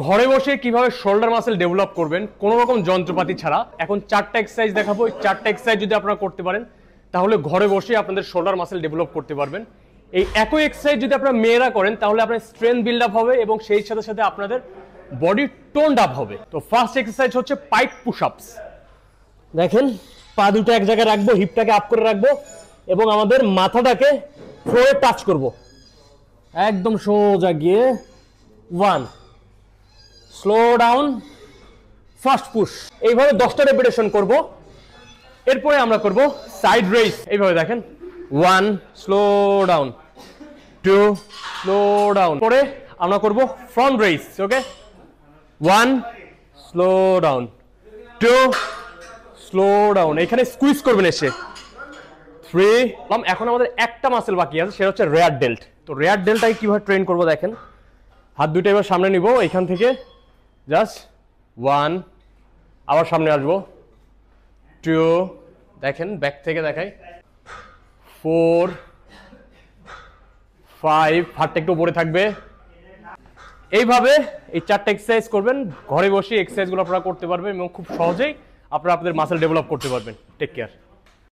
ঘরে বসে কিভাবে শোল্ডার মাসেল ডেভেলপ করবেন কোনো রকম যন্ত্রপাতি ছাড়া। এখন 4টা এক্সারসাইজ দেখাবো। এই 4টা এক্সারসাইজ যদি আপনারা করতে পারেন তাহলে ঘরে বসে আপনাদের শোল্ডার মাসেল ডেভেলপ করতে পারবেন। এই একই এক্সারসাইজ যদি আপনারা মেয়েরা করেন তাহলে আপনার স্ট্রেংথ বিল্ড আপ হবে এবং সেই সাথে সাথে আপনাদের বডি টোনড আপ হবে। তো ফার্স্ট এক্সারসাইজ হচ্ছে পাইপ পুশ আপস। দেখেন পা দুটো এক জায়গায় রাখবো, হিপটাকে আপ করে রাখবো এবং আমাদের মাথাটাকে ফ্লোরে টাচ করব, একদম সোজা গিয়ে 1 স্লো ডাউন ফার্স্ট পুশ। এইভাবে 10টা রেপিটেশন করব। এরপরে আমরা করব সাইড রেস। এইভাবে দেখেন 1 স্লো ডাউন, 2 স্লো ডাউন। পরে আমরা করব ফ্রন্ট রেস। ওকে, 1 স্লো ডাউন, 2 স্লো ডাউন। এখানে স্কুইজ করবেন এসে 3। এখন আমাদের একটা মাসেল বাকি আছে, সেটা হচ্ছে রেয়ার ডেল্ট। তো রেয়ার ডেল্টটাকে কিভাবে ট্রেন করব দেখেন, হাত দুটো এবার সামনে নিব, এখান থেকে জাস্ট 1, আবার সামনে আসবো 2, দেখেন ব্যাক থেকে দেখাই 4, 5, হাতটা একটু উপরে থাকবে। এইভাবে এই 4টা এক্সারসাইজ করবেন। ঘরে বসে এক্সারসাইজগুলো আপনারা করতে পারবেন এবং খুব সহজেই আপনারা আপনাদের মাসেল ডেভেলপ করতে পারবেন। Take care.